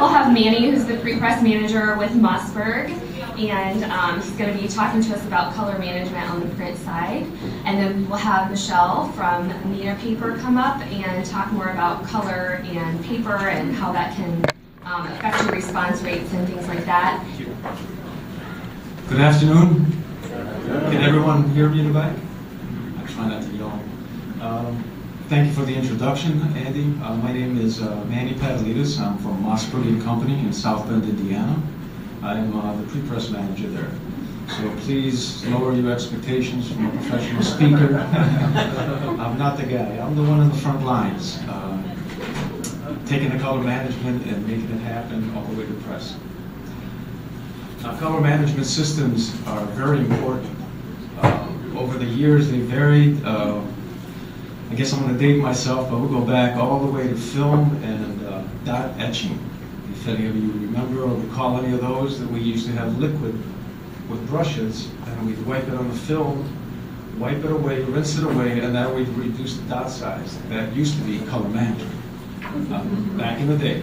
we'll have Manny, who's the pre-press manager with Mossberg, and he's going to be talking to us about color management on the print side. And then we'll have Michele from Neenah Paper come up and talk more about color and paper and how that can affect your response rates and things like that. Good afternoon. Can everyone hear me in the back? I try not to yell. Thank you for the introduction, Andy. My name is Manny Patelidas. I'm from Mossberg Company in South Bend, Indiana. I'm the pre-press manager there. So please lower your expectations from a professional speaker. I'm not the guy. I'm the one in the front lines, taking the color management and making it happen all the way to press. Now, color management systems are very important. Over the years, they varied. I guess I'm going to date myself, but we'll go back all the way to film and dot etching. If any of you remember or recall any of those, that we used to have liquid with brushes, and we'd wipe it on the film, wipe it away, rinse it away, and that would reduce the dot size. That used to be color management back in the day.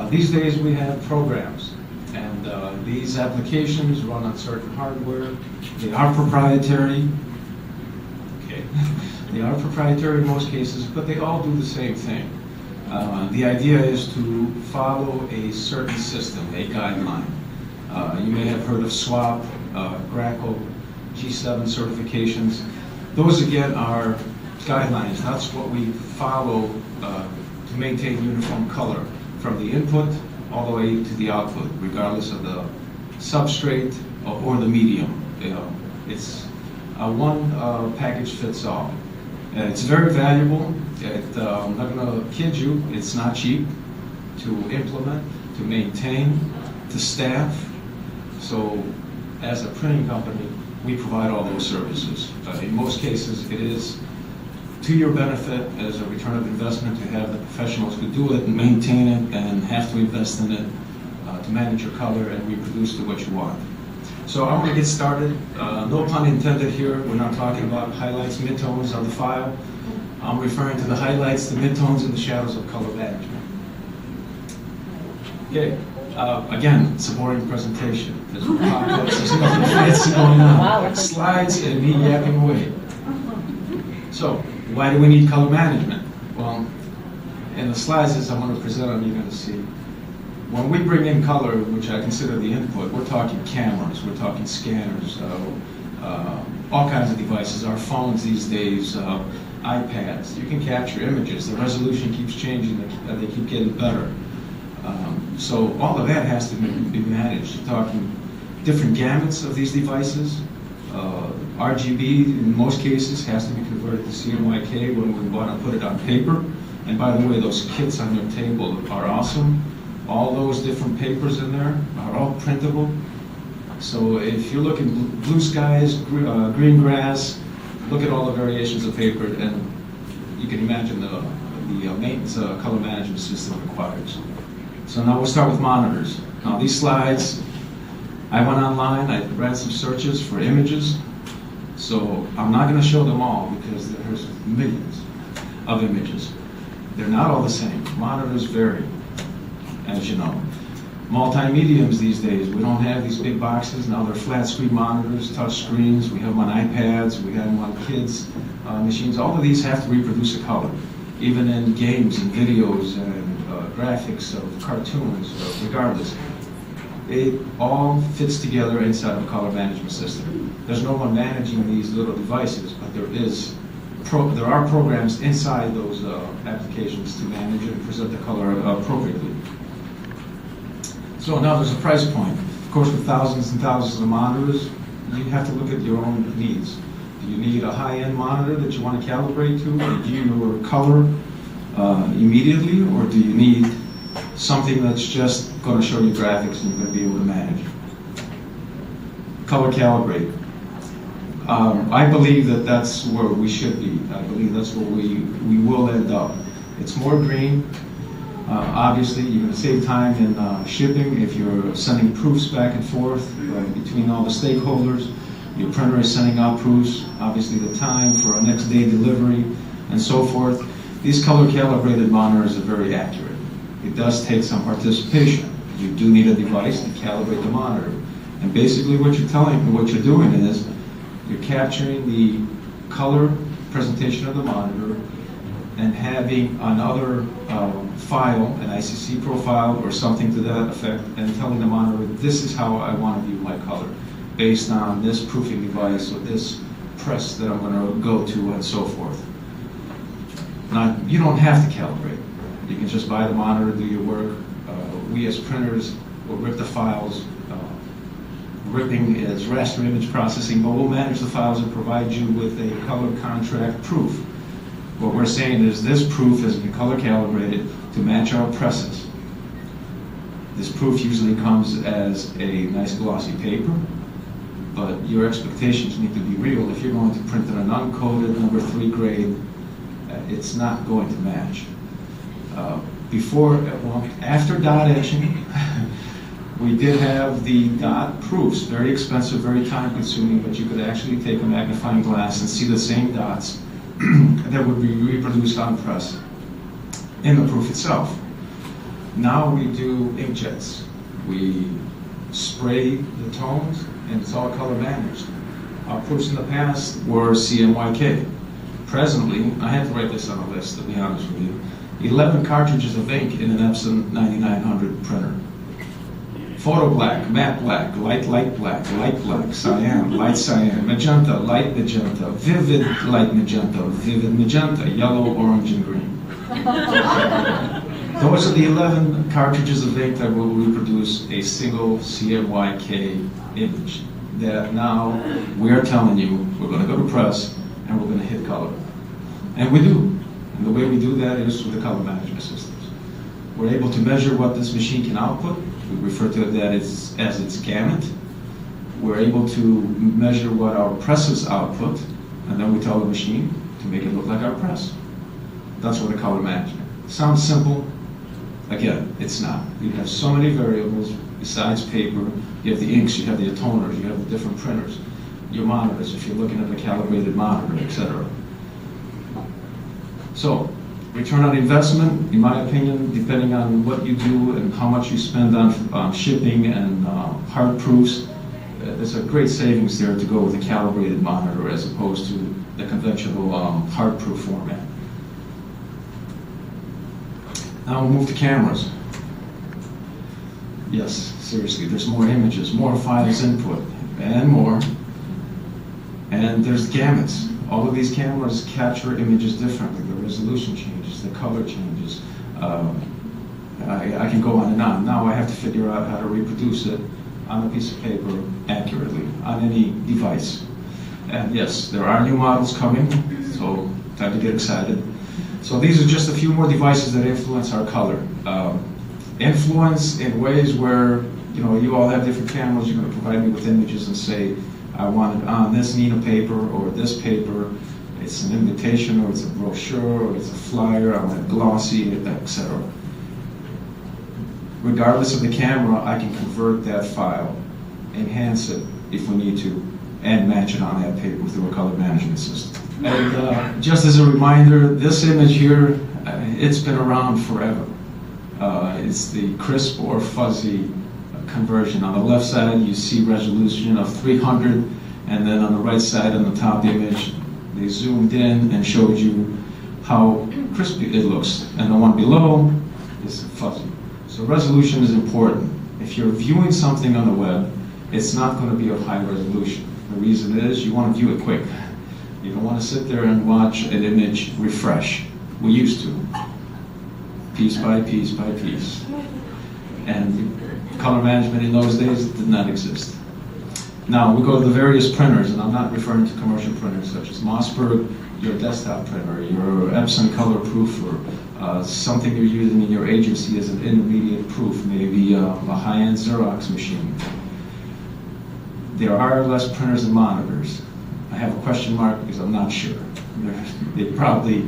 These days we have programs, and these applications run on certain hardware. They are proprietary. Okay. They are proprietary in most cases, but they all do the same thing. The idea is to follow a certain system, a guideline. You may have heard of SWAP, GRACO, G7 certifications. Those again are guidelines. That's what we follow to maintain uniform color from the input all the way to the output, regardless of the substrate or the medium. It's a one package fits all. It's very valuable. I'm not going to kid you, it's not cheap to implement, to maintain, to staff. So as a printing company, we provide all those services. In most cases, it is to your benefit as a return of investment to have the professionals who do it and maintain it and have to invest in it to manage your color and reproduce to what you want. So I'm going to get started. No pun intended here. We're not talking about highlights, midtones on the file. I'm referring to the highlights, the midtones, and the shadows of color management. Okay. Again, it's a boring presentation. There's no pop-ups, there's nothing fancy going on. Slides and me yapping away. So, why do we need color management? Well, in the slides as I'm going to present them, you're going to see. When we bring in color, which I consider the input, we're talking cameras, we're talking scanners, all kinds of devices, our phones these days, iPads. You can capture images. The resolution keeps changing, they keep getting better. So all of that has to be managed. You're talking different gamuts of these devices. RGB, in most cases, has to be converted to CMYK when we want to put it on paper. And by the way, those kits on your table are awesome. All those different papers in there are all printable. So if you're looking blue skies, green grass, look at all the variations of paper, and you can imagine the maintenance color management system requires. So now we'll start with monitors. Now these slides, I went online, I ran some searches for images. So I'm not going to show them all because there's millions of images. They're not all the same. Monitors vary, as you know. Multi-mediums these days, we don't have these big boxes. Now they're flat screen monitors, touch screens. We have them on iPads, we have them on kids' machines. All of these have to reproduce a color, even in games and videos and graphics of cartoons, regardless. It all fits together inside of a color management system. There's no one managing these little devices, but there are programs inside those applications to manage and present the color appropriately. So now there's a price point. Of course, with thousands and thousands of monitors, you have to look at your own needs. Do you need a high-end monitor that you want to calibrate to, or do you color immediately, or do you need something that's just going to show you graphics and you're going to be able to manage? Color calibrate. I believe that that's where we should be. I believe that's where we will end up. It's more green. Obviously, you're going to save time in shipping if you're sending proofs back and forth between all the stakeholders. Your printer is sending out proofs, obviously the time for a next day delivery, and so forth. These color calibrated monitors are very accurate. it does take some participation. You do need a device to calibrate the monitor. And basically what you're doing is you're capturing the color presentation of the monitor and having another file, an ICC profile or something to that effect, and telling the monitor, this is how I want to view my color, based on this proofing device or this press that I'm going to go to and so forth. Now, you don't have to calibrate. You can just buy the monitor, do your work. We as printers will rip the files. Ripping is raster image processing, but we'll manage the files and provide you with a color contract proof. What we're saying is this proof has been color calibrated to match our presses. This proof usually comes as a nice glossy paper, but your expectations need to be real. If you're going to print in an uncoated number 3 grade, it's not going to match. After dot etching, we did have the dot proofs, very expensive, very time consuming, but you could actually take a magnifying glass and see the same dots that would be reproduced on press in the proof itself. Now we do inkjets. We spray the tones and it's all color managed. Our proofs in the past were CMYK. Presently, I had to write this on a list to be honest with you, 11 cartridges of ink in an Epson 9900 printer. Photo black, matte black, light black, cyan, light cyan, magenta, light magenta, vivid light magenta, vivid magenta, yellow, orange, and green. Those are the 11 cartridges of ink that will reproduce a single CMYK image that now we're telling you we're going to go to press and we're going to hit color. And we do. And the way we do that is with the color management systems. We're able to measure what this machine can output. We refer to that as its gamut. We're able to measure what our presses output, and then we tell the machine to make it look like our press. That's what the color management. Sounds simple. Again, it's not. You have so many variables besides paper. You have the inks, you have the toners, you have the different printers, your monitors, if you're looking at a calibrated monitor, etc. So, return on investment, in my opinion, depending on what you do and how much you spend on shipping and hard proofs, there's a great savings there to go with a calibrated monitor as opposed to the conventional hard proof format. Now we'll move to cameras. Yes, seriously, there's more images, more files input, and more. And there's gamuts. All of these cameras capture images differently. The resolution changes, the color changes. I can go on and on. Now I have to figure out how to reproduce it on a piece of paper accurately, on any device. And yes, there are new models coming, so time to get excited. So these are just a few more devices that influence our color. Influence in ways where, you all have different cameras, you're going to provide me with images and say, I want it on this Neenah paper or this paper. It's an invitation or it's a brochure or it's a flyer, I want it glossy, etc. Regardless of the camera, I can convert that file, enhance it if we need to, and match it on that paper through a color management system. And just as a reminder, this image here, it's been around forever. It's the crisp or fuzzy conversion. On the left side, you see resolution of 300, and then on the right side, on the top image, they zoomed in and showed you how crispy it looks. And the one below is fuzzy. So resolution is important. If you're viewing something on the web, it's not going to be of high resolution. The reason is you want to view it quick. You don't want to sit there and watch an image refresh. We used to. Piece by piece by piece. And color management in those days did not exist. Now we go to the various printers, and I'm not referring to commercial printers such as Mossberg, your desktop printer, your Epson color proofer, something you're using in your agency as an intermediate proof, maybe a high-end Xerox machine. There are less printers and monitors. I have a question mark because I'm not sure. They probably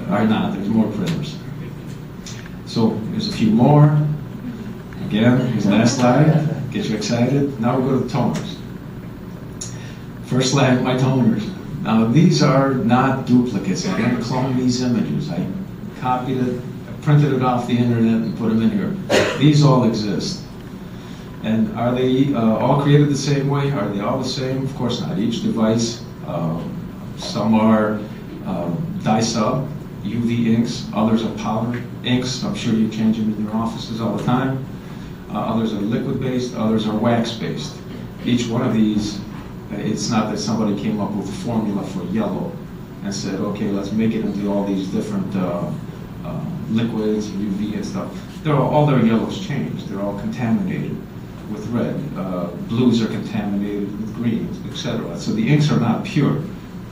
are not. There's more printers. So there's a few more. Again, here's the last slide. Get you excited. Now we'll go to the toners. First slide, my toners. Now these are not duplicates. I didn't clone these images. I copied it, printed it off the internet and put them in here. These all exist. And are they all created the same way? Are they all the same? Of course not. Each device, some are dye-sub, UV inks, others are powder inks. I'm sure you change them in your offices all the time. Others are liquid-based, others are wax-based. Each one of these, it's not that somebody came up with a formula for yellow and said, okay, let's make it into all these different liquids, UV and stuff. All their yellows changed. They're all contaminated with red. Blues are contaminated with greens, etc. So the inks are not pure.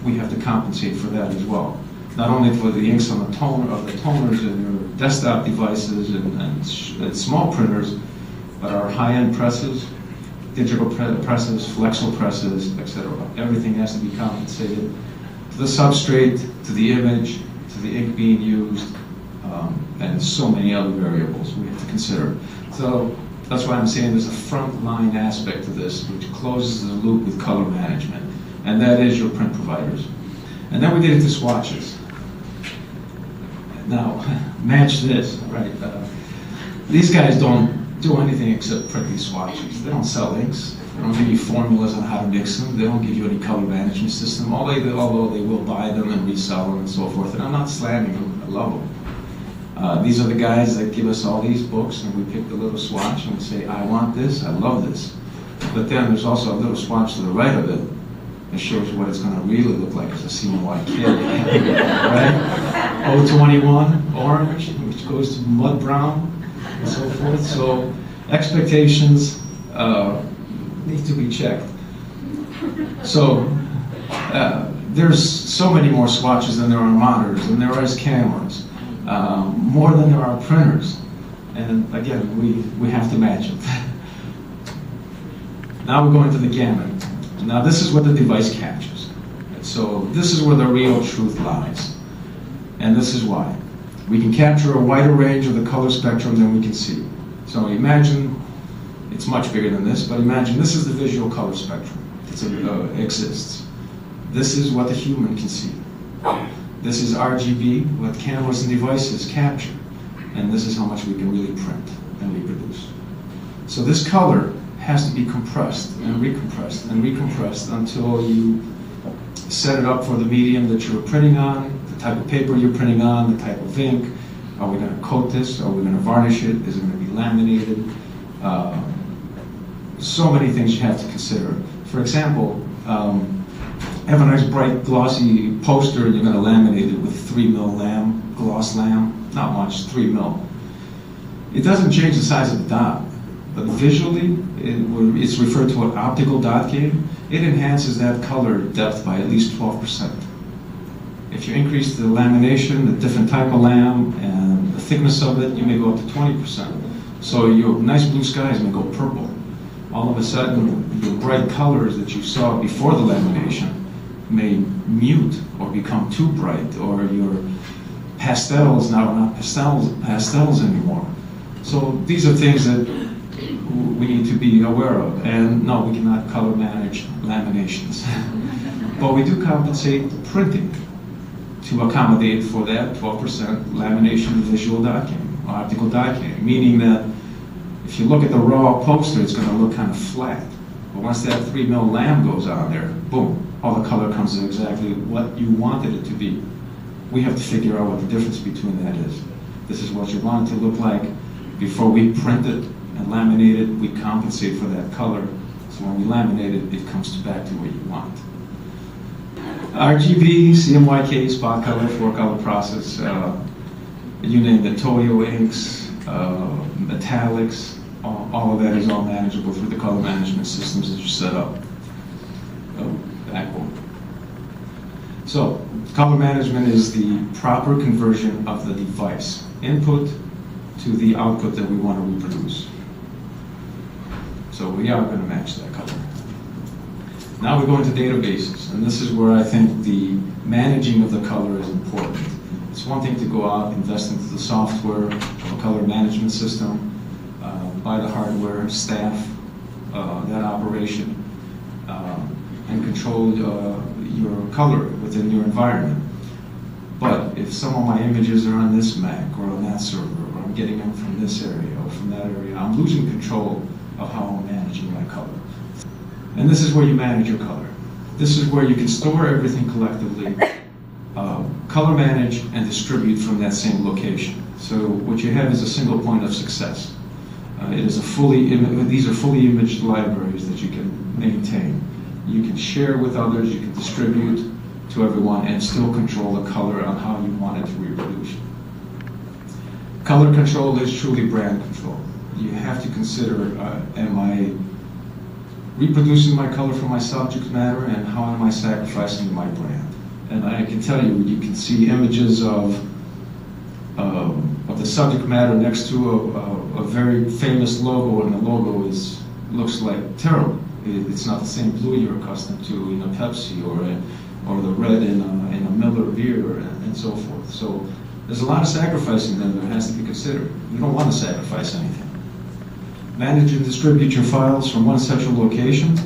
We have to compensate for that as well. Not only for the inks on the toners in your desktop devices and small printers, but our high-end presses, digital presses, flexo presses, etc. Everything has to be compensated to the substrate, to the image, to the ink being used, and so many other variables we have to consider. So that's why I'm saying there's a front-line aspect to this, which closes the loop with color management, and that is your print providers. And then we get into swatches. Now, match this, right? These guys don't do anything except print these swatches. They don't sell inks. They don't give you formulas on how to mix them. They don't give you any color management system, although they will buy them and resell them and so forth. And I'm not slamming them. I love them. These are the guys that give us all these books, and we pick the little swatch and we say, I want this, I love this. But then there's also a little swatch to the right of it that shows you what it's going to really look like as a CMYK, right? 021 orange, which goes to mud brown, and so forth. So expectations need to be checked. So there's so many more swatches than there are monitors, and there are cameras. More than there are printers. And again, we have to match it. Now we're going to the gamut. Now this is what the device captures. So this is where the real truth lies. And this is why. We can capture a wider range of the color spectrum than we can see. So imagine, it's much bigger than this, but imagine this is the visual color spectrum that exists. This is what the human can see. This is RGB, what cameras and devices capture. And this is how much we can really print and reproduce. So this color has to be compressed and recompressed and recompressed until you set it up for the medium that you're printing on, the type of paper you're printing on, the type of ink. Are we going to coat this? Are we going to varnish it? Is it going to be laminated? So many things you have to consider. For example, have a nice bright glossy poster and you're going to laminate it with 3mm lam, gloss lam, not much, 3mm. It doesn't change the size of the dot, but visually it's referred to an optical dot game. It enhances that color depth by at least 12%. If you increase the lamination, the different type of lam, and the thickness of it, you may go up to 20%. So your nice blue skies may go purple. All of a sudden, the bright colors that you saw before the lamination may mute or become too bright, or your pastels now are not pastels anymore. So these are things that we need to be aware of. And no, we cannot color manage laminations. But we do compensate the printing to accommodate for that 12% lamination visual dot game, optical dot game, meaning that if you look at the raw poster, it's going to look kind of flat. But once that 3mm lam goes on there, boom, all the color comes to exactly what you wanted it to be. We have to figure out what the difference between that is. This is what you want it to look like. Before we print it and laminate it, we compensate for that color. So when we laminate it, it comes back to what you want. RGB, CMYK, spot color, 4-color process, you name it, Toyo inks, metallics, all of that is all manageable through the color management systems that you set up. Backbone. So, color management is the proper conversion of the device input to the output that we want to reproduce. So we are going to match that color. Now we go into databases, and this is where I think the managing of the color is important. It's one thing to go out, invest into the software of a color management system, buy the hardware, staff that operation, and control your color within your environment. But if some of my images are on this Mac or on that server, or I'm getting them from this area or from that area, I'm losing control of how I'm managing my color. And this is where you manage your color. This is where you can store everything collectively, color manage, and distribute from that same location. So what you have is a single point of success. It is these are fully imaged libraries that you can maintain. You can share with others, you can distribute to everyone, and still control the color on how you want it to reproduce. Color control is truly brand control. You have to consider, am I reproducing my color from my subject matter, and how am I sacrificing my brand? And I can tell you, you can see images of the subject matter next to a very famous logo, and the logo looks like terrible. It's not the same blue you're accustomed to in a Pepsi or the red in a Miller beer and so forth. So there's a lot of sacrificing that has to be considered. You don't want to sacrifice anything. Manage and distribute your files from one central location.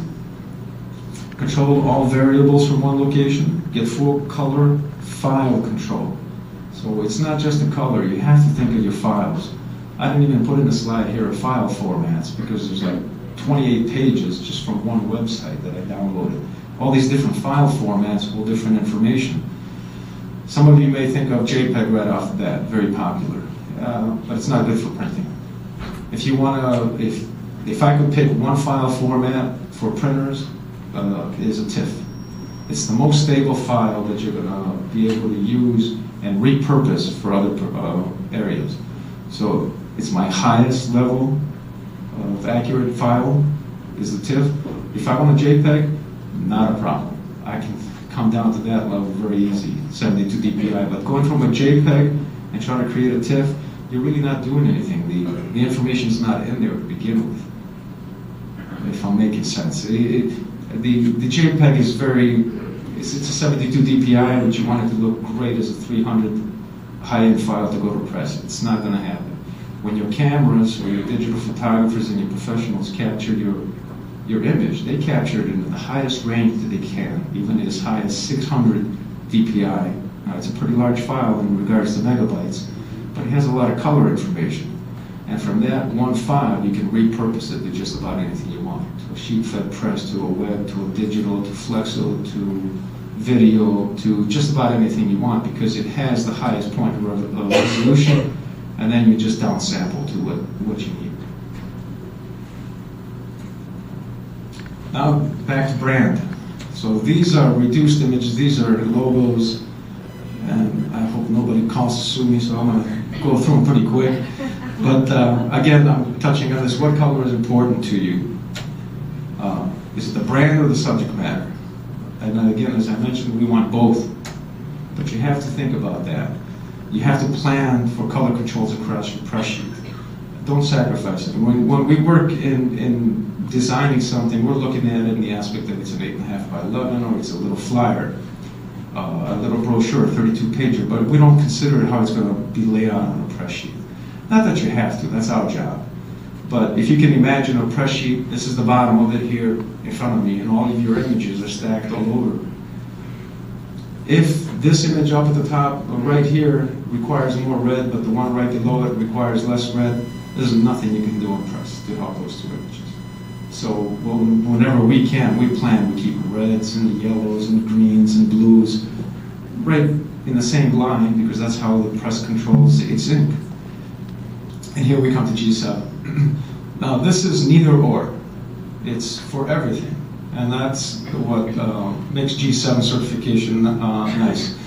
Control all variables from one location. Get full color file control. So it's not just the color, you have to think of your files. I didn't even put in a slide here of file formats because there's like 28 pages just from one website that I downloaded. All these different file formats hold different information. Some of you may think of JPEG right off the bat, very popular, but it's not good for printing. If you want to, if I could pick one file format for printers, is a TIFF. It's the most stable file that you're going to be able to use and repurpose for other areas. So it's my highest level of accurate file is the TIFF. If I want a JPEG, not a problem. I can come down to that level very easy, 72 dpi. But going from a JPEG and trying to create a TIFF, you're really not doing anything. The information is not in there to begin with, if I'm making sense. The JPEG is it's a 72 dpi, but you want it to look great as a 300 high-end file to go to press. It's not going to happen. When your cameras or your digital photographers and your professionals capture your image, they capture it in the highest range that they can, even as high as 600 dpi. Now, it's a pretty large file in regards to megabytes, but it has a lot of color information. And from that one file, you can repurpose it to just about anything you want. To a sheet-fed press, to a web, to a digital, to flexo, to video, to just about anything you want, because it has the highest point of resolution, and then you just downsample to what you need. Now, back to brand. So these are reduced images, these are logos, and I hope nobody calls to sue me, so I'm going to go through them pretty quick. But again, I'm touching on this. What color is important to you? Is it the brand or the subject matter? And again, as I mentioned, we want both. But you have to think about that. You have to plan for color controls across your press sheet. Don't sacrifice it. When we work in designing something, we're looking at it in the aspect that it's an 8.5 by 11, or it's a little flyer, a little brochure, a 32-pager, but we don't consider how it's going to be laid out on a press sheet. Not that you have to, that's our job. But if you can imagine a press sheet, this is the bottom of it here in front of me, and all of your images are stacked all over. If this image up at the top, right here, requires more red, but the one right below it requires less red, there's nothing you can do in press to help those two images. So whenever we can, we plan to keep reds and yellows and greens and blues right in the same line, because that's how the press controls its ink. And here we come to G7. Now this is neither or. It's for everything. And that's what makes G7 certification nice.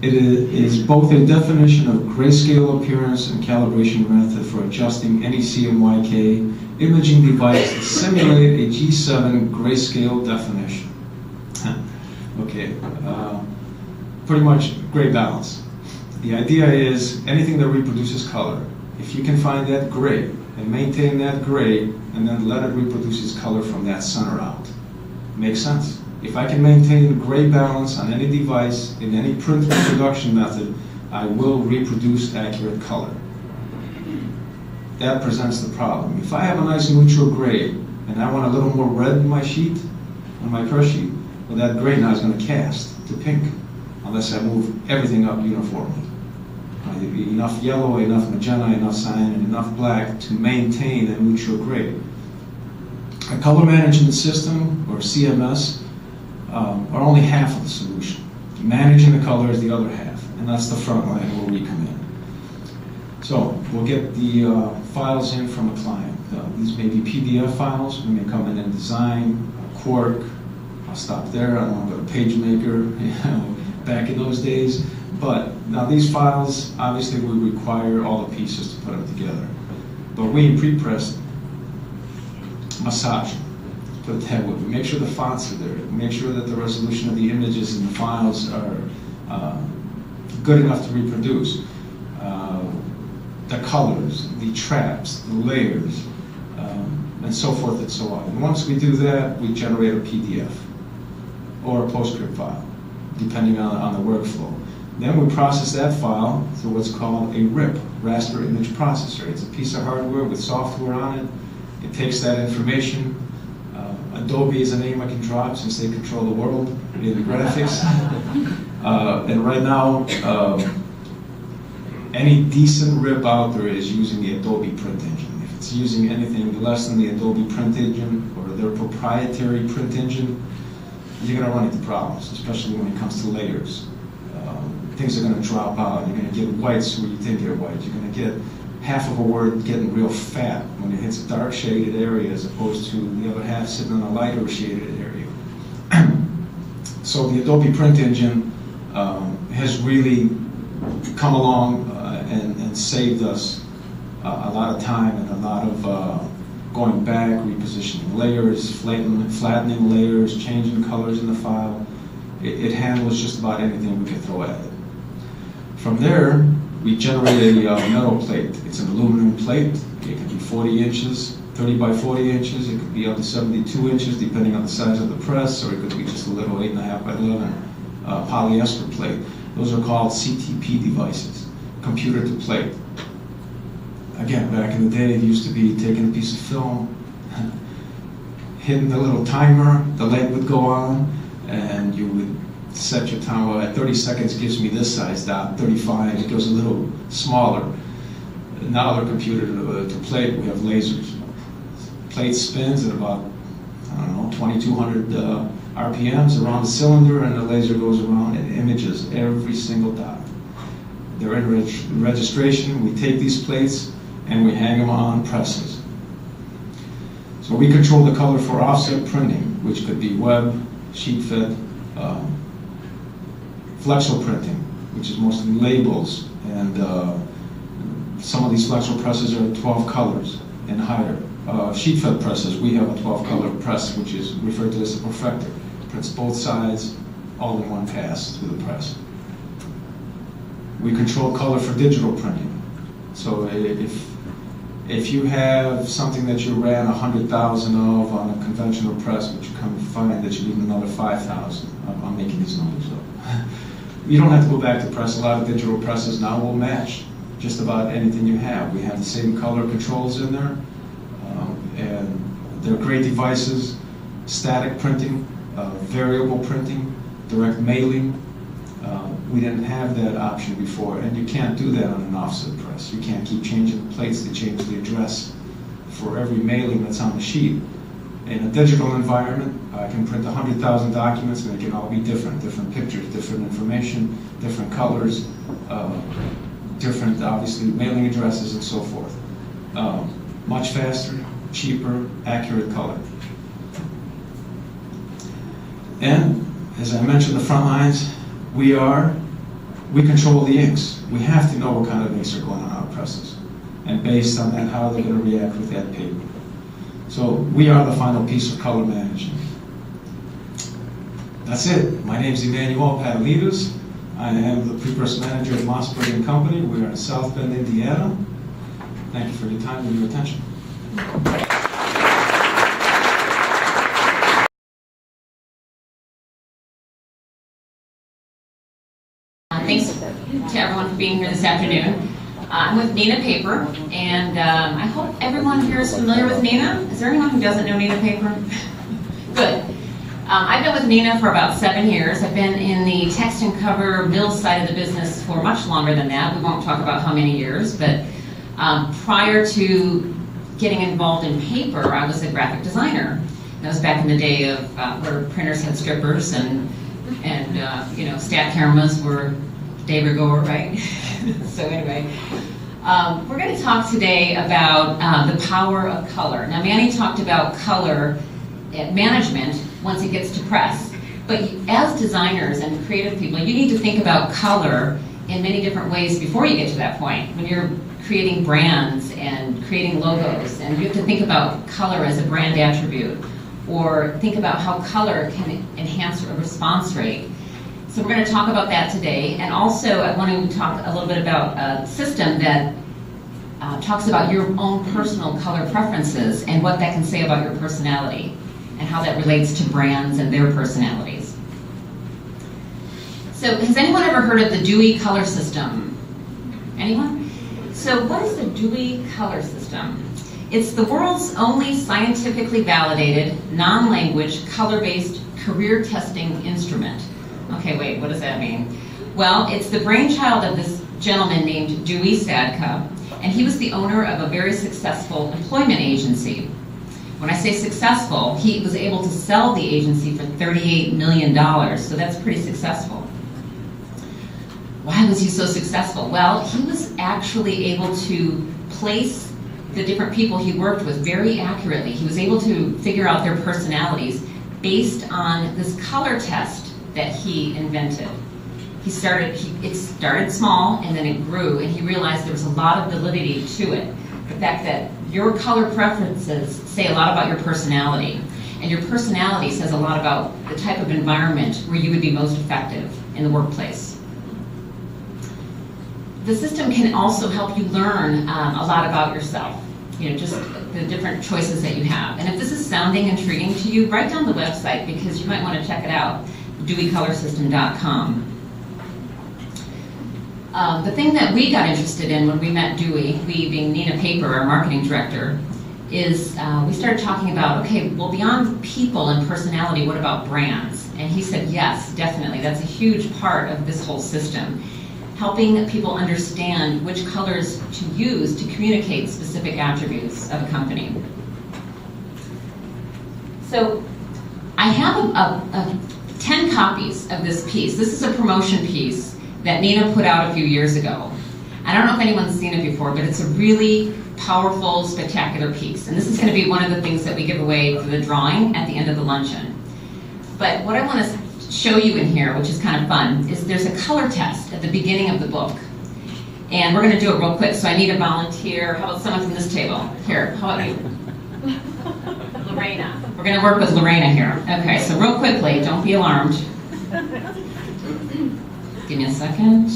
It is both a definition of grayscale appearance and calibration method for adjusting any CMYK imaging device to simulate a G7 grayscale definition. Okay, pretty much gray balance. The idea is anything that reproduces color, if you can find that gray and maintain that gray and then let it reproduce its color from that center out. Makes sense? If I can maintain gray balance on any device in any print reproduction method, I will reproduce accurate color. That presents the problem. If I have a nice neutral gray and I want a little more red in my sheet, on my press sheet, well, that gray now is going to cast to pink. unless I move everything up uniformly. Enough yellow, enough magenta, enough cyan, and enough black to maintain a neutral grade. A color management system, or CMS, are only half of the solution. Managing the color is the other half, and that's the front line where we come in. So we'll get the files in from a client. These may be PDF files. We may come in and design, Quark. I'll stop there. I don't want to go to PageMaker, back in those days. But now these files, obviously we require all the pieces to put them together. But we in pre-press massage them, put it that way. We make sure the fonts are there. We make sure that the resolution of the images in the files are good enough to reproduce. The colors, the traps, the layers, and so forth and so on. And once we do that, we generate a PDF or a PostScript file, depending on the workflow. Then we process that file through what's called a RIP, Raster Image Processor. It's a piece of hardware with software on it. It takes that information. Adobe is a name I can drop since they control the world in graphics. And right now, any decent RIP out there is using the Adobe print engine. If it's using anything less than the Adobe print engine or their proprietary print engine, you're going to run into problems, especially when it comes to layers. Things are going to drop out. You're going to get whites where you think they're white. You're going to get half of a word getting real fat when it hits a dark shaded area as opposed to the other half sitting in a lighter shaded area. So the Adobe print engine has really come along and saved us a lot of time and a lot of going back, repositioning layers, flattening layers, changing colors in the file. It handles just about anything we can throw at it. From there, we generate a metal plate. It's an aluminum plate. It can be 40 inches, 30 by 40 inches. It could be up to 72 inches, depending on the size of the press, or it could be just a little 8.5 by 11 polyester plate. Those are called CTP devices, computer to plate. Again, back in the day, it used to be taking a piece of film, hitting the little timer, the light would go on, and you would set your timer at 30 seconds gives me this size dot, 35, it goes a little smaller. Now the computer to plate, we have lasers. Plate spins at about, I don't know, 2,200 RPMs around the cylinder, and the laser goes around and images every single dot. They're in registration. We take these plates and we hang them on presses. So we control the color for offset printing, which could be web, sheet fed, flexo printing, which is mostly labels, and some of these flexo presses are 12 colors and higher. Sheet fed presses, we have a 12 color press, which is referred to as a perfector. Prints both sides, all in one pass through the press. We control color for digital printing. So if you have something that you ran 100,000 of on a conventional press, but you come to find that you need another 5,000, I'm making these numbers up. You don't have to go back to press. A lot of digital presses now will match just about anything you have. We have the same color controls in there, and they're great devices. Static printing, variable printing, direct mailing. We didn't have that option before, and you can't do that on an offset press. You can't keep changing the plates to change the address for every mailing that's on the sheet. In a digital environment, I can print 100,000 documents, and they can all be different pictures, different information, different colors, different, obviously, mailing addresses, and so forth. Much faster, cheaper, accurate color. And, as I mentioned, the front lines, we control the inks. We have to know what kind of inks are going on our presses, and based on that, how they're going to react with that paper. So we are the final piece of color management. That's it. My name is Michele Patelidas. I am the pre-press manager at Mossberg Company. We are in South Bend, Indiana. Thank you for your time and your attention. Thanks to everyone for being here this afternoon. I'm with Neenah Paper, and I hope everyone here is familiar with Neenah. Is there anyone who doesn't know Neenah Paper? Good. I've been with Neenah for about 7 years. I've been in the text and cover mill side of the business for much longer than that. We won't talk about how many years, but prior to getting involved in paper, I was a graphic designer. That was back in the day of where printers had strippers and stat cameras were de rigueur, right? So anyway, we're going to talk today about the power of color. Now, Manny talked about color management once it gets to press, but as designers and creative people, you need to think about color in many different ways before you get to that point. When you're creating brands and creating logos, and you have to think about color as a brand attribute, or think about how color can enhance a response rate. So we're going to talk about that today, and also I want to talk a little bit about a system that talks about your own personal color preferences and what that can say about your personality, and how that relates to brands and their personalities. So has anyone ever heard of the Dewey color system? Anyone? So what is the Dewey color system? It's the world's only scientifically validated, non-language, color-based career testing instrument. Okay, wait, what does that mean? Well, it's the brainchild of this gentleman named Dewey Sadka, and he was the owner of a very successful employment agency. When I say successful, he was able to sell the agency for $38 million, so that's pretty successful. Why was he so successful? Well, he was actually able to place the different people he worked with very accurately. He was able to figure out their personalities based on this color test that he invented. It started small and then it grew, and he realized there was a lot of validity to it. The fact that your color preferences say a lot about your personality, and your personality says a lot about the type of environment where you would be most effective in the workplace. The system can also help you learn a lot about yourself, just the different choices that you have. And if this is sounding intriguing to you, write down the website because you might want to check it out, DeweyColorSystem.com. The thing that we got interested in when we met Dewey, we being Neenah Paper, our marketing director, is we started talking about, okay, well, beyond people and personality, what about brands? And he said, yes, definitely. That's a huge part of this whole system, helping people understand which colors to use to communicate specific attributes of a company. So I have 10 copies of this piece. This is a promotion piece that Neenah put out a few years ago. I don't know if anyone's seen it before, but it's a really powerful, spectacular piece. And this is going to be one of the things that we give away for the drawing at the end of the luncheon. But what I want to show you in here, which is kind of fun, is there's a color test at the beginning of the book. And we're going to do it real quick, so I need a volunteer. How about someone from this table? Here, how about you? Lorena. We're going to work with Lorena here. Okay, so real quickly, don't be alarmed. Give me a second.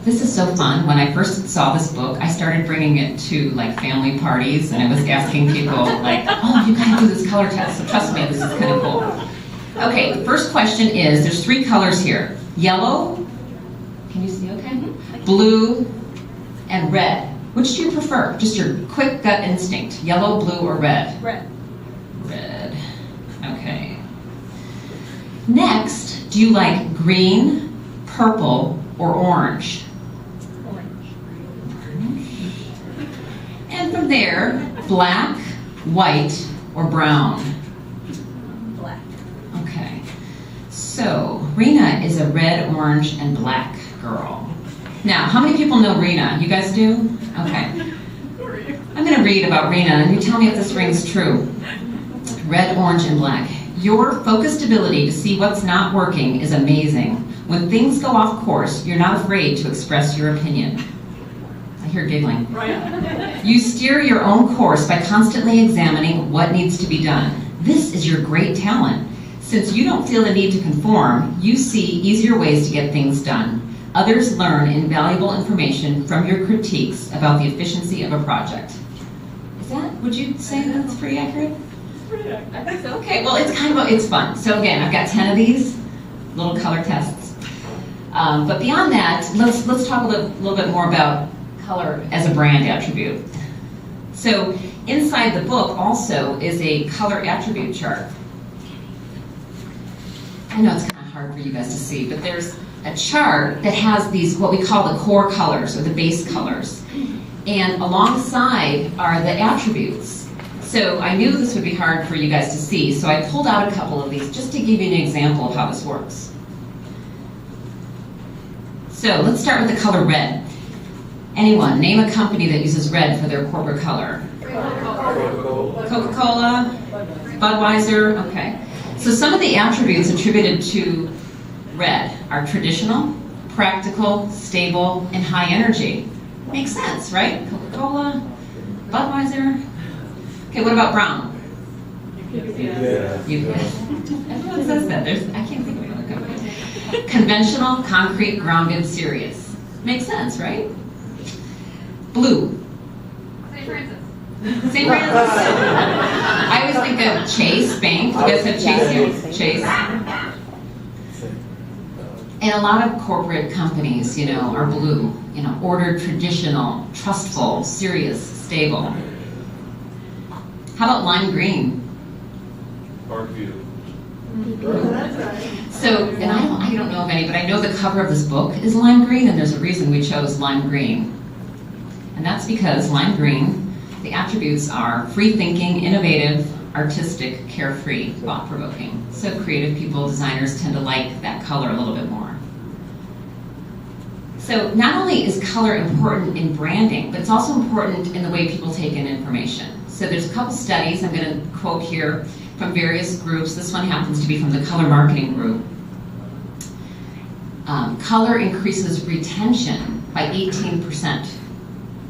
This is so fun. When I first saw this book, I started bringing it to family parties, and I was asking people oh, you gotta do this color test. So trust me, this is kind of cool. Okay, the first question is, there's 3 colors here. Yellow, can you see okay? Blue, and red. Which do you prefer? Just your quick gut instinct. Yellow, blue, or red? Red. Red. Okay. Next, do you like green, purple, or orange? Orange. And from there, black, white, or brown? Black. Okay. So, Rena is a red, orange, and black girl. Now, how many people know Rena? You guys do? Okay. I'm going to read about Rena, and you tell me if this rings true. Red, orange, and black. Your focused ability to see what's not working is amazing. When things go off course, you're not afraid to express your opinion. I hear giggling. Right. You steer your own course by constantly examining what needs to be done. This is your great talent. Since you don't feel the need to conform, you see easier ways to get things done. Others learn invaluable information from your critiques about the efficiency of a project. Would you say that's pretty accurate? I think so. Okay, well, it's fun. So again, I've got 10 of these little color tests. But beyond that, let's talk a little bit more about color as a brand attribute. So inside the book also is a color attribute chart. I know it's kind of hard for you guys to see, but there's a chart that has these, what we call the core colors or the base colors. And alongside are the attributes. So I knew this would be hard for you guys to see, so I pulled out a couple of these just to give you an example of how this works. So let's start with the color red. Anyone, name a company that uses red for their corporate color. Coca-Cola, Budweiser, okay. So some of the attributes attributed to red are traditional, practical, stable, and high energy. Makes sense, right? Coca-Cola, Budweiser. Okay, what about brown? Yeah. Everyone says that. I can't think of another company. Conventional, concrete, grounded, serious. Makes sense, right? Blue. St. Francis. St. Francis. I always think of Chase Bank. You guys have Chase here? Chase. And a lot of corporate companies, are blue. Ordered, traditional, trustful, serious, stable. How about lime green? Parkview. So, and I don't know of any, but I know the cover of this book is lime green, and there's a reason we chose lime green. And that's because lime green, the attributes are free-thinking, innovative, artistic, carefree, thought-provoking. So creative people, designers tend to like that color a little bit more. So not only is color important in branding, but it's also important in the way people take in information. So there's a couple studies I'm going to quote here from various groups. This one happens to be from the color marketing group. Color increases retention by 18%.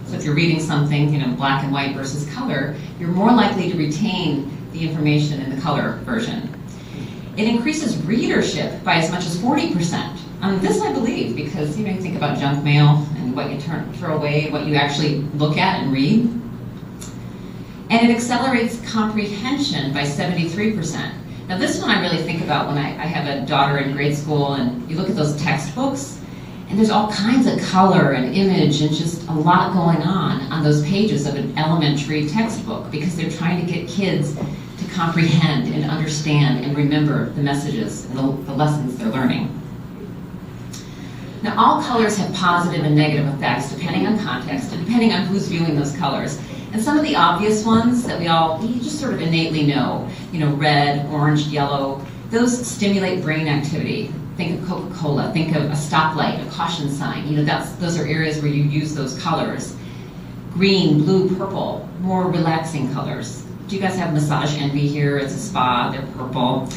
So if you're reading something, black and white versus color, you're more likely to retain the information in the color version. It increases readership by as much as 40%. This I believe because you think about junk mail and what you throw away, what you actually look at and read. And it accelerates comprehension by 73%. Now this one I really think about when I have a daughter in grade school and you look at those textbooks and there's all kinds of color and image and just a lot going on those pages of an elementary textbook because they're trying to get kids to comprehend and understand and remember the messages and the lessons they're learning. Now all colors have positive and negative effects depending on context and depending on who's viewing those colors. And some of the obvious ones that you just sort of innately know, red, orange, yellow, those stimulate brain activity. Think of Coca-Cola, think of a stoplight, a caution sign, those are areas where you use those colors. Green, blue, purple, more relaxing colors. Do you guys have massage envy here? It's a spa, they're purple.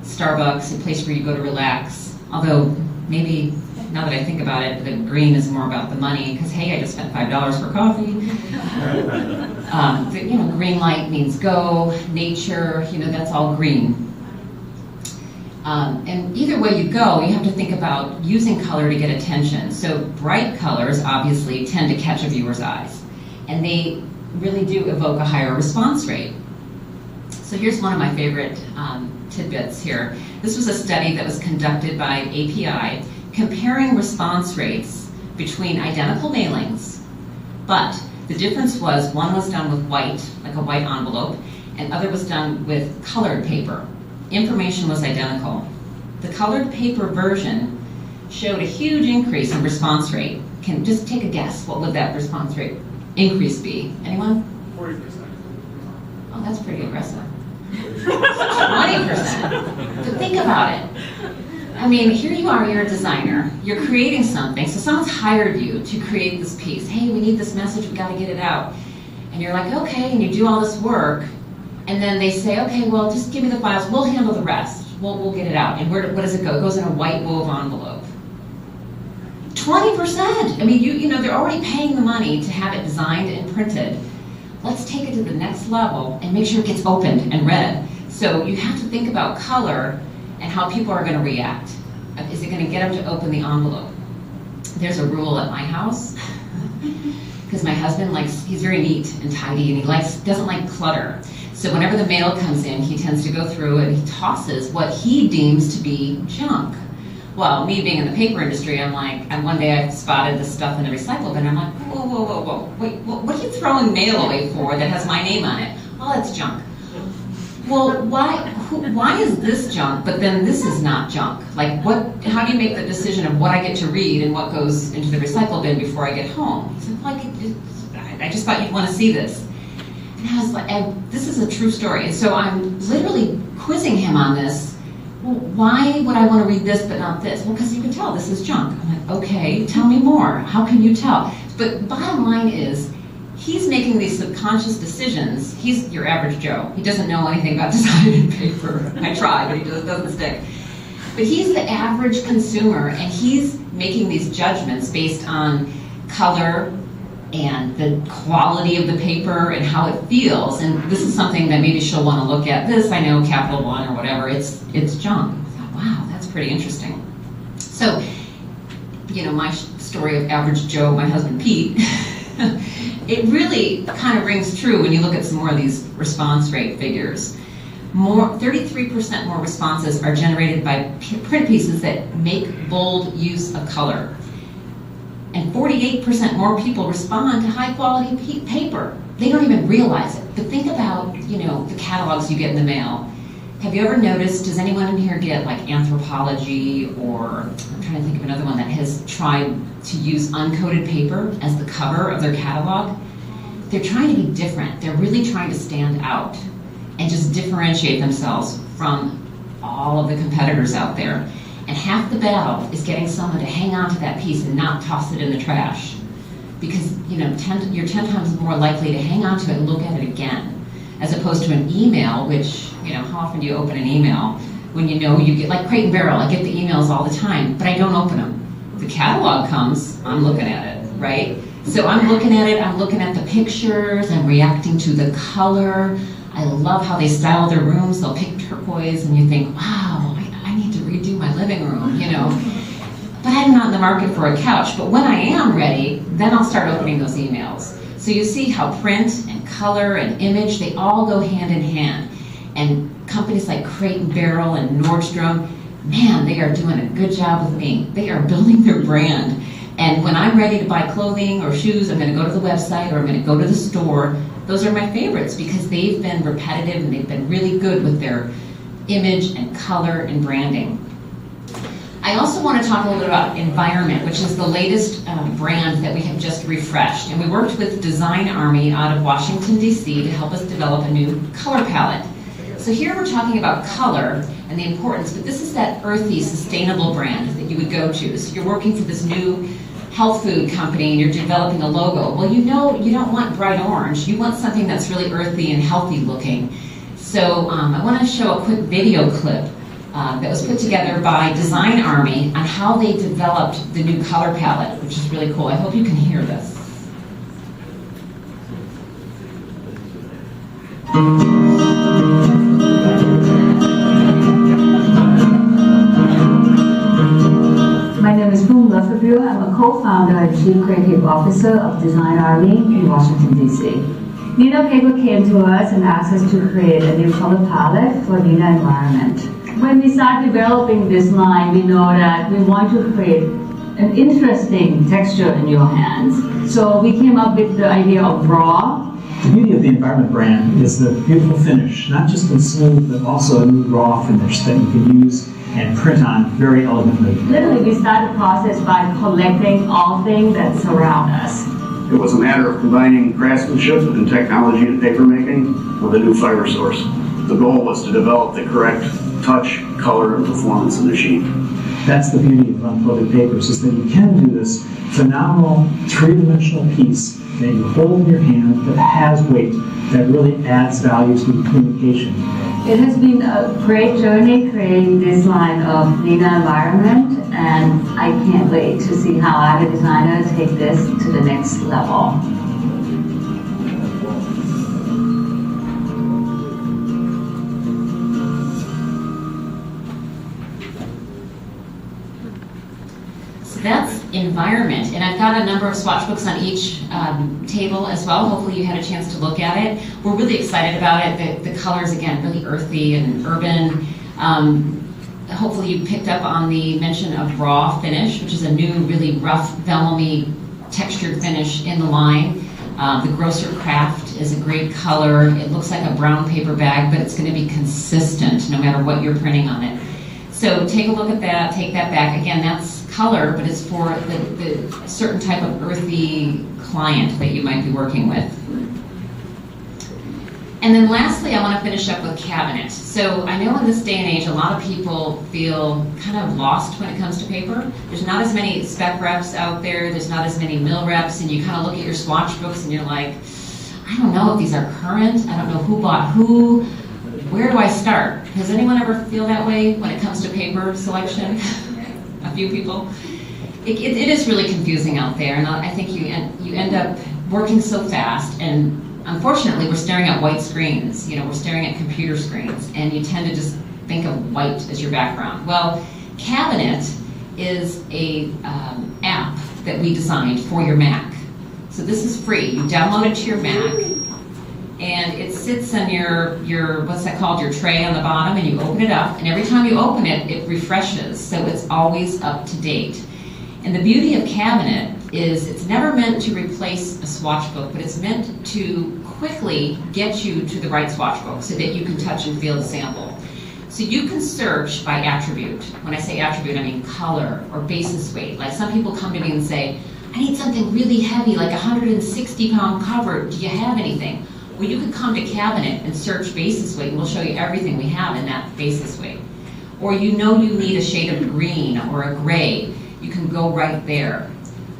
Starbucks, a place where you go to relax. Although maybe, now that I think about it, the green is more about the money, because hey, I just spent $5 for coffee. Green light means go, nature, that's all green. And either way you go, you have to think about using color to get attention. So bright colors obviously tend to catch a viewer's eyes, and they really do evoke a higher response rate. So here's one of my favorite tidbits here. This was a study that was conducted by API comparing response rates between identical mailings, but the difference was one was done with white, like a white envelope, and other was done with colored paper. Information was identical. The colored paper version showed a huge increase in response rate. Can just take a guess, what would that response rate increase be? Anyone? 40%. Oh, that's pretty aggressive. 20%. But think about it. I mean, here you are, you're a designer, you're creating something, so someone's hired you to create this piece. Hey, we need this message, we gotta get it out. And you're like, okay, and you do all this work, and then they say, okay, well, just give me the files, we'll handle the rest. We'll get it out. And what does it go? It goes in a white wove envelope. 20%! I mean, they're already paying the money to have it designed and printed. Let's take it to the next level and make sure it gets opened and read. So you have to think about color and how people are going to react. Is it going to get them to open the envelope? There's a rule at my house, because my husband he's very neat and tidy, and he doesn't like clutter. So whenever the mail comes in, he tends to go through and he tosses what he deems to be junk. Well, me being in the paper industry, I'm like, and one day I spotted this stuff in the recycle bin. I'm like, whoa, whoa, whoa, whoa. Wait, what are you throwing mail away for that has my name on it? Well, it's junk. Well, why is this junk, but then this is not junk? Like, how do you make the decision of what I get to read and what goes into the recycle bin before I get home? He's like, I just thought you'd want to see this. And I was like, this is a true story. And so I'm literally quizzing him on this. Well, why would I want to read this but not this? Well, because you can tell this is junk. I'm like, okay, tell me more. How can you tell? But bottom line is, he's making these subconscious decisions. He's your average Joe. He doesn't know anything about design and paper. I try, but he just doesn't stick. But he's the average consumer, and he's making these judgments based on color and the quality of the paper and how it feels. And this is something that maybe she'll want to look at. This, I know, Capital One or whatever, it's junk. I thought, wow, that's pretty interesting. So, my story of average Joe, my husband Pete, it really kind of rings true when you look at some more of these response rate figures. 33% more responses are generated by print pieces that make bold use of color. And 48% more people respond to high quality paper. They don't even realize it. But think about, the catalogs you get in the mail. Have you ever noticed, does anyone in here get like Anthropology, or I'm trying to think of another one that has tried to use uncoated paper as the cover of their catalog? They're trying to be different. They're really trying to stand out and just differentiate themselves from all of the competitors out there. And half the battle is getting someone to hang on to that piece and not toss it in the trash. Because, you're 10 times more likely to hang on to it and look at it again, as opposed to an email, which, how often do you open an email when you get, like Crate and Barrel, I get the emails all the time, but I don't open them. The catalog comes, I'm looking at it, right? So I'm looking at it, I'm looking at the pictures, I'm reacting to the color. I love how they style their rooms. They'll pick turquoise and you think, wow, I need to redo my living room, But I'm not in the market for a couch. But when I am ready, then I'll start opening those emails. So you see how print and color and image, they all go hand in hand. And companies like Crate and Barrel and Nordstrom, man, they are doing a good job with me. They are building their brand. And when I'm ready to buy clothing or shoes, I'm going to go to the website or I'm going to go to the store. Those are my favorites because they've been repetitive and they've been really good with their image and color and branding. I also want to talk a little bit about Environment, which is the latest brand that we have just refreshed. And we worked with Design Army out of Washington, D.C. to help us develop a new color palette. So here we're talking about color and the importance, but this is that earthy, sustainable brand that you would go to. So you're working for this new health food company and you're developing a logo. Well, you don't want bright orange. You want something that's really earthy and healthy looking. So I want to show a quick video clip that was put together by Design Army on how they developed the new color palette, which is really cool. I hope you can hear this. My name is Boom Lefferville. I'm a co-founder and Chief Creative Officer of Design Army in Washington, D.C. Neenah Paper came to us and asked us to create a new color palette for Neenah Environment. When we start developing this line, we know that we want to create an interesting texture in your hands. So we came up with the idea of raw. The beauty of the Environment brand is the beautiful finish, not just in smooth, but also a new raw finish that you can use and print on very elegantly. Literally, we start the process by collecting all things that surround us. It was a matter of combining craftsmanship and technology in papermaking with a new fiber source. The goal was to develop the correct touch, color, and performance of the sheet. That's the beauty of unfolded papers, is that you can do this phenomenal three-dimensional piece that you hold in your hand that has weight, that really adds value to the communication. It has been a great journey creating this line of Neenah Environment, and I can't wait to see how other designers take this to the next level. That's Environment, and I've got a number of swatch books on each table as well. Hopefully you had a chance to look at it. We're really excited about it. The colors, again, really earthy and urban. hopefully you picked up on the mention of raw finish, which is a new, really rough, vellum-y textured finish in the line. The Grosser Craft is a great color. It looks like a brown paper bag, but it's going to be consistent no matter what you're printing on it. So take a look at that, take that back. Again, that's color, but it's for the certain type of earthy client that you might be working with. And then lastly, I want to finish up with cabinet. So I know in this day and age, a lot of people feel kind of lost when it comes to paper. There's not as many spec reps out there, there's not as many mill reps, and you kind of look at your swatch books and you're like, I don't know if these are current, I don't know who bought who, where do I start? Does anyone ever feel that way when it comes to paper selection? A few people. It is really confusing out there, and I think you end up working so fast, and unfortunately, we're staring at white screens. You know, we're staring at computer screens, and you tend to just think of white as your background. Well, Cabinet is a app that we designed for your Mac. So this is free. You download it to your Mac, and it sits on your what's that called? Your tray on the bottom, and you open it up, and every time you open it, it refreshes, so it's always up to date. And the beauty of Cabinet is it's never meant to replace a swatch book, but it's meant to quickly get you to the right swatch book so that you can touch and feel the sample. So you can search by attribute. When I say attribute, I mean color or basis weight. Like some people come to me and say, I need something really heavy, like 160-pound cover. Do you have anything? Well, you can come to Cabinet and search basis weight, and we'll show you everything we have in that basis weight. Or you know you need a shade of green or a gray. You can go right there.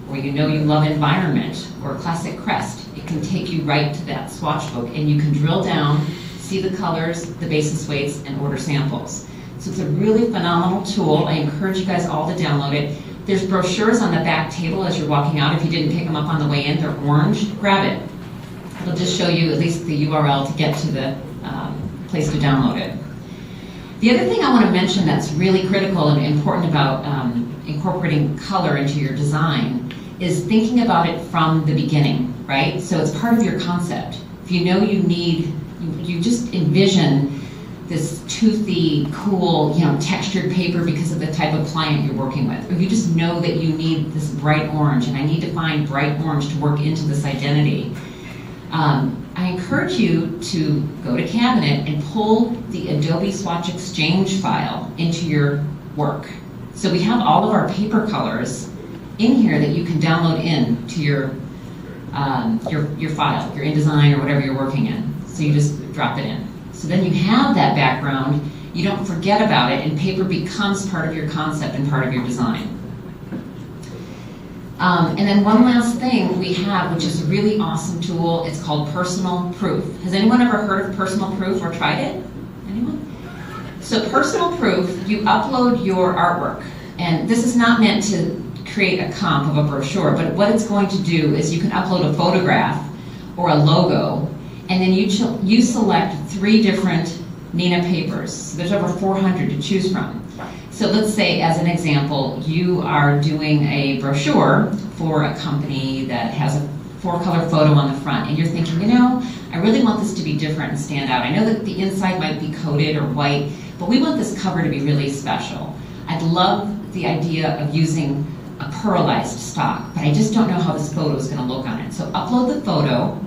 Or you know you love environment or classic crest. It can take you right to that swatch book, and you can drill down, see the colors, the basis weights, and order samples. So it's a really phenomenal tool. I encourage you guys all to download it. There's brochures on the back table as you're walking out. If you didn't pick them up on the way in, they're orange. Grab it. It'll just show you at least the URL to get to the place to download it. The other thing I want to mention that's really critical and important about incorporating color into your design is thinking about it from the beginning, right? So it's part of your concept. If you know you just envision this toothy, cool, textured paper because of the type of client you're working with. Or you just know that you need this bright orange, and I need to find bright orange to work into this identity. I encourage you to go to Cabinet and pull the Adobe Swatch Exchange file into your work. So we have all of our paper colors in here that you can download in to your file, your InDesign or whatever you're working in. So you just drop it in. So then you have that background, you don't forget about it, and paper becomes part of your concept and part of your design. And then one last thing we have, which is a really awesome tool, it's called Personal Proof. Has anyone ever heard of Personal Proof or tried it? Anyone? So Personal Proof, you upload your artwork, and this is not meant to create a comp of a brochure, but what it's going to do is you can upload a photograph or a logo, and then you select 3 different Neenah papers. So there's over 400 to choose from. So let's say, as an example, you are doing a brochure for a company that has a 4-color photo on the front, and you're thinking, I really want this to be different and stand out. I know that the inside might be coated or white, but we want this cover to be really special. I'd love the idea of using a pearlized stock, but I just don't know how this photo is going to look on it. So upload the photo,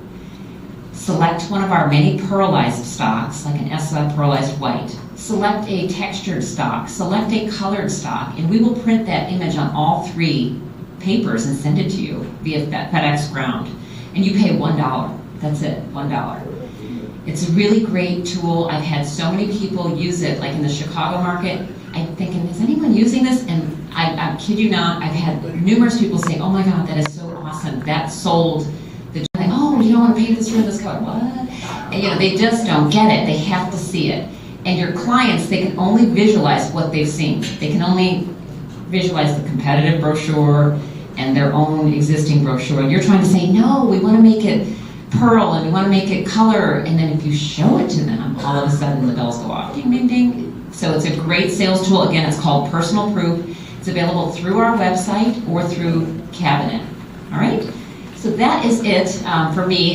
select one of our many pearlized stocks, like an ESSA pearlized white, select a textured stock, select a colored stock, and we will print that image on all 3 papers and send it to you via FedEx ground. And you pay $1. That's it, $1. It's a really great tool. I've had so many people use it, like in the Chicago market. I'm thinking, is anyone using this? And I kid you not, I've had numerous people say, oh my God, that is so awesome. That sold the, oh, you don't want to paint this room this color, what? And they just don't get it. They have to see it. And your clients, they can only visualize what they've seen. They can only visualize the competitive brochure and their own existing brochure. And you're trying to say, no, we want to make it pearl and we want to make it color. And then if you show it to them, all of a sudden the bells go off. Ding, ding, ding. So it's a great sales tool. Again, it's called Personal Proof. It's available through our website or through Cabinet. All right? So that is it for me.